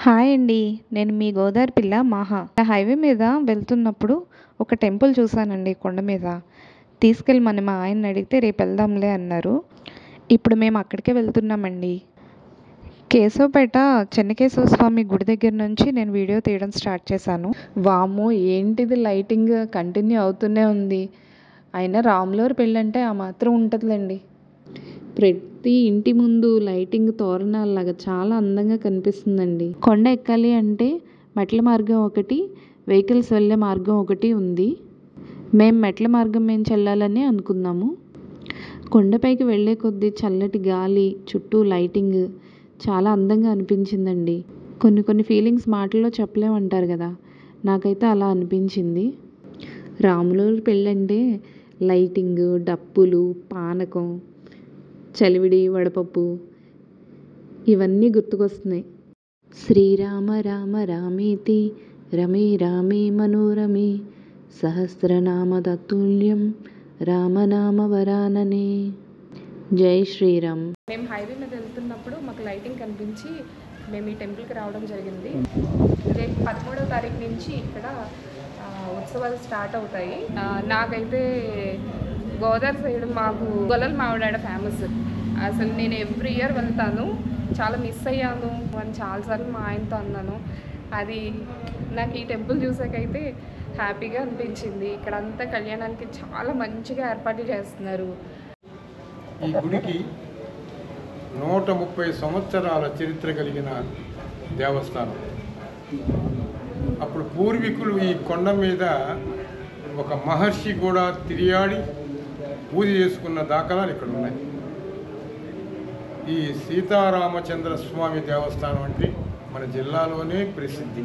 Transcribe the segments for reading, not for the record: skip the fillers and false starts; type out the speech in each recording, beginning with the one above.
Hi అండి. నేను మీ గోదారి పిల్ల మాహా. హైవే మీద వెళ్తున్నప్పుడు ఒక టెంపుల్ చూశానండి కొండ మీద. తీసుకెళ్ళమని మా ఆయన్ని అడిగితే రేపు వెళ్దాంలే అన్నారు. ఇప్పుడు మేము అక్కడికే వెళ్తున్నామండి. కేశవపేట చెన్నకేశవ స్వామి గుడి దగ్గర నుంచి నేను వీడియో తీయడం స్టార్ట్ చేశాను. వామ్మో, ఏంటిది లైటింగ్ కంటిన్యూ అవుతూనే ఉంది. అయినా రాములవారి పెళ్ళంటే ఆ మాత్రం ఉంటుందిలేండి. ప్రతి ఇంటి ముందు లైటింగ్ తోరణాలలాగా చాలా అందంగా కనిపిస్తుందండి. కొండ ఎక్కాలి అంటే మెట్ల మార్గం ఒకటి, వెహికల్స్ వెళ్ళే మార్గం ఒకటి ఉంది. మేము మెట్ల మార్గం మేము వెళ్ళాలని అనుకున్నాము. కొండపైకి వెళ్ళే కొద్దీ చల్లటి గాలి, చుట్టూ లైటింగ్ చాలా అందంగా అనిపించిందండి. కొన్ని ఫీలింగ్స్ మాటల్లో చెప్పలేమంటారు కదా, నాకైతే అలా అనిపించింది. రాములవారి పెళ్ళంటే లైటింగ్, డప్పులు, పానకం, చలివిడి, వడపప్పు ఇవన్నీ గుర్తుకొస్తున్నాయి. శ్రీరామ రామ రామేతి రమే రామే మనోరమే సహస్రనామ తత్తుల్యం రామనామ వరాననే. జై శ్రీరామ్. మేము హైవే మీద వెళ్తున్నప్పుడు మాకు లైటింగ్ కనిపించి మేము ఈ టెంపుల్కి రావడం జరిగింది. రేపు 13వ తారీఖు నుంచి ఇక్కడ ఉత్సవాలు స్టార్ట్ అవుతాయి. నాకైతే గోదావరి సైడ్ మాకు గొల్లల మావిడాడ ఫేమస్. అసలు నేను ఎవ్రీ ఇయర్ వెళ్తాను. చాలా మిస్ అయ్యాను అని చాలాసార్లు మా ఆయనతో అన్నాను. అది నాకు ఈ టెంపుల్ చూసాకైతే హ్యాపీగా అనిపించింది. ఇక్కడంతా కళ్యాణానికి చాలా మంచిగా ఏర్పాట్లు చేస్తున్నారు. ఈ గుడికి 130 సంవత్సరాల చరిత్ర కలిగిన దేవస్థానం. అప్పుడు పూర్వీకులు ఈ కొండ మీద ఒక మహర్షి కూడా తిరియాడి పూజ చేసుకున్న దాఖలాలు ఇక్కడ ఉన్నాయి. ఈ సీతారామచంద్ర స్వామి దేవస్థానం అంటే మన జిల్లాలోనే ప్రసిద్ధి.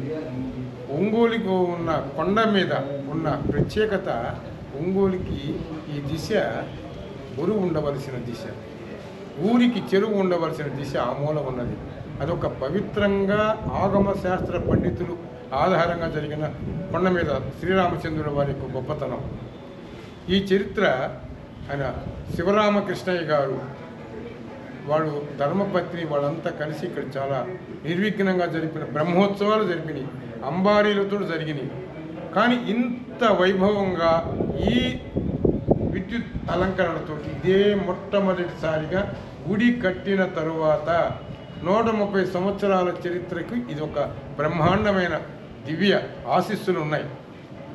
ఒంగోలుకు ఉన్న కొండ మీద ఉన్న ప్రత్యేకత, ఒంగోలుకి ఈ దిశ గురువు ఉండవలసిన దిశ, ఊరికి చెరువు ఉండవలసిన దిశ ఆ మూల ఉన్నది. అదొక పవిత్రంగా ఆగమ శాస్త్ర పండితులు ఆధారంగా జరిగిన కొండ మీద శ్రీరామచంద్రుడు వారి యొక్క గొప్పతనం. ఈ చరిత్ర ఆయన శివరామకృష్ణయ్య గారు, వాళ్ళు ధర్మపత్ని, వాళ్ళంతా కలిసి ఇక్కడ చాలా నిర్విఘ్నంగా జరిపిన బ్రహ్మోత్సవాలు జరిపినాయి, అంబారీలతో జరిగినాయి. కానీ ఇంత వైభవంగా ఈ విద్యుత్ అలంకరణతో ఇదే మొట్టమొదటిసారిగా గుడి కట్టిన తరువాత 130 సంవత్సరాల చరిత్రకు ఇది ఒక బ్రహ్మాండమైన దివ్య ఆశీస్సులు ఉన్నాయి.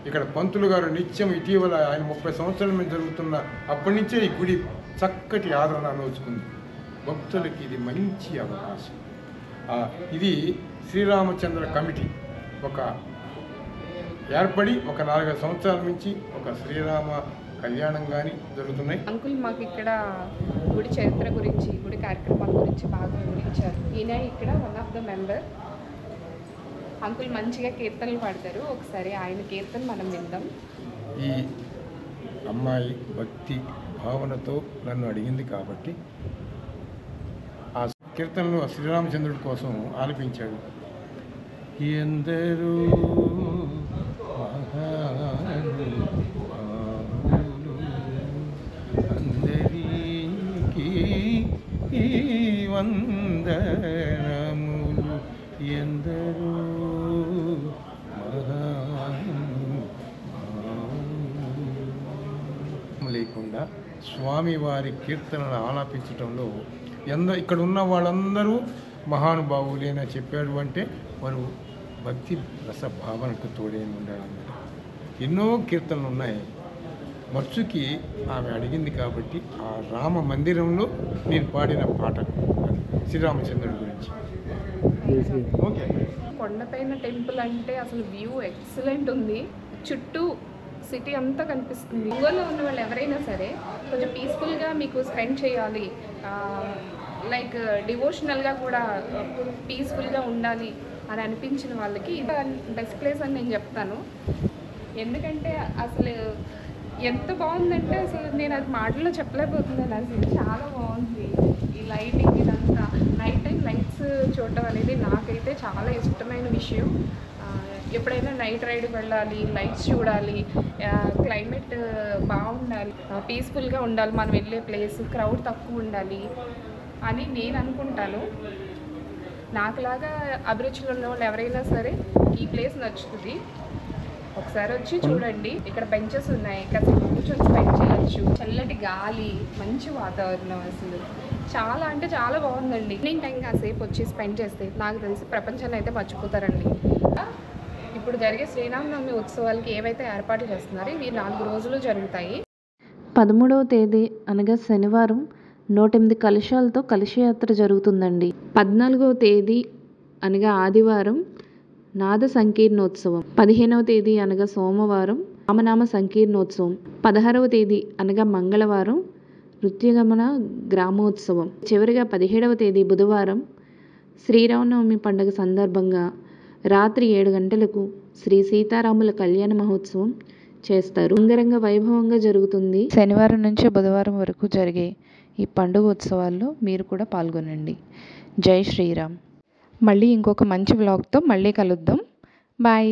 ఇక్కడ పంతులు గారు నిత్యం ఇటీవల ఆయన 30 సంవత్సరాల మీద జరుగుతున్న అప్పటి నుంచే ఈ గుడి చక్కటి ఆదరణ నోచుకుంది. భక్తులకి ఇది మంచి అవకాశం. ఇది శ్రీరామచంద్ర కమిటీ ఒక ఏర్పడి ఒక 4 సంవత్సరాల నుంచి ఒక శ్రీరామ కళ్యాణం కానీ జరుగుతున్నాయి. అంకుల్ మాకు ఇక్కడ గుడి చరిత్ర గురించి, గుడి కార్యక్రమాల గురించి బాగా వివరించారు. ఈయన ఇక్కడ one of the member. Uncle మంచిగా కీర్తనలు పాడతారు. ఒకసారి ఆయన కీర్తన మనం విందాం. ఈ అమ్మాయి భక్తి భావనతో నన్ను అడిగింది కాబట్టి ఆ కీర్తనలు శ్రీరామచంద్రుడి కోసం ఆలపించాడు. ఎందరూ అందరికీ వందనములు, ఎందరూ లేకుండా స్వామివారి కీర్తనలు ఆలాపించడంలో ఇక్కడ ఉన్న వాళ్ళందరూ మహానుభావులేనా చెప్పాడు అంటే వారు భక్తి రసభావనకు తోడేని ఉండాలన్నమాట. ఎన్నో కీర్తనలు ఉన్నాయి. మత్సుకి ఆమె అడిగింది కాబట్టి ఆ రామ మందిరంలో నేను పాడిన పాట శ్రీరామచంద్రుడి గురించి. ఓకే, కొండపైన టెంపుల్ అంటే అసలు వ్యూ ఎక్సలెంట్ ఉంది. చుట్టూ సిటీ అంతా కనిపిస్తుంది. ఒంగోలులో ఉన్న వాళ్ళు ఎవరైనా సరే కొంచెం పీస్ఫుల్గా మీకు స్పెండ్ చేయాలి, లైక్ డివోషనల్గా కూడా పీస్ఫుల్గా ఉండాలి అని అనిపించిన వాళ్ళకి ఇది బెస్ట్ ప్లేస్ అని నేను చెప్తాను. ఎందుకంటే అసలు ఎంత బాగుందంటే అసలు నేను అది మాటల్లో చెప్పలేకపోతున్నాను. అసలు చాలా బాగుంది. ఈ లైటింగ్ ఇదంతా, నైట్ టైం లైట్స్ చూడడం అనేది నాకైతే చాలా ఇష్టమైన విషయం. ఎప్పుడైనా నైట్ రైడ్ వెళ్ళాలి, లైట్స్ చూడాలి, క్లైమేట్ బాగుండాలి, పీస్ఫుల్గా ఉండాలి, మనం వెళ్ళే ప్లేస్ క్రౌడ్ తక్కువ ఉండాలి అని నేను అనుకుంటాను. నాకులాగా అభిరుచులు ఉన్న వాళ్ళు ఎవరైనా సరే ఈ ప్లేస్ నచ్చుతుంది. ఒకసారి వచ్చి చూడండి. ఇక్కడ బెంచెస్ ఉన్నాయి, కాసేపు కూర్చొని స్పెండ్ చేయొచ్చు. చల్లటి గాలి, మంచి వాతావరణం, అసలు చాలా అంటే చాలా బాగుందండి. ఈవినింగ్ టైం కాసేపు వచ్చి స్పెండ్ చేస్తే నాకు తెలిసి ప్రపంచాన్ని అయితే మర్చిపోతారండి. ఇప్పుడు జరిగే శ్రీరామనవమి ఉత్సవాలకి ఏవైతే ఏర్పాట్లు చేస్తున్నారో ఇవి 4 రోజులు జరుగుతాయి. 13వ తేదీ అనగా శనివారం 108 కలశాలతో కలశయాత్ర జరుగుతుందండి. 14వ తేదీ అనగా ఆదివారం నాద సంకీర్ణోత్సవం. 15వ తేదీ అనగా సోమవారం రామనామ సంకీర్ణోత్సవం. 16వ తేదీ అనగా మంగళవారం నృత్యగమన గ్రామోత్సవం. చివరిగా 17వ తేదీ బుధవారం శ్రీరామనవమి పండుగ సందర్భంగా రాత్రి 7 గంటలకు శ్రీ సీతారాముల కళ్యాణ మహోత్సవం చేస్తారు. అంగరంగ వైభవంగా జరుగుతుంది. శనివారం నుంచి బుధవారం వరకు జరిగే ఈ పండుగ ఉత్సవాల్లో మీరు కూడా పాల్గొనండి. జై శ్రీరామ్. మళ్ళీ ఇంకొక మంచి వ్లాగ్తో మళ్ళీ కలుద్దాం. బాయ్.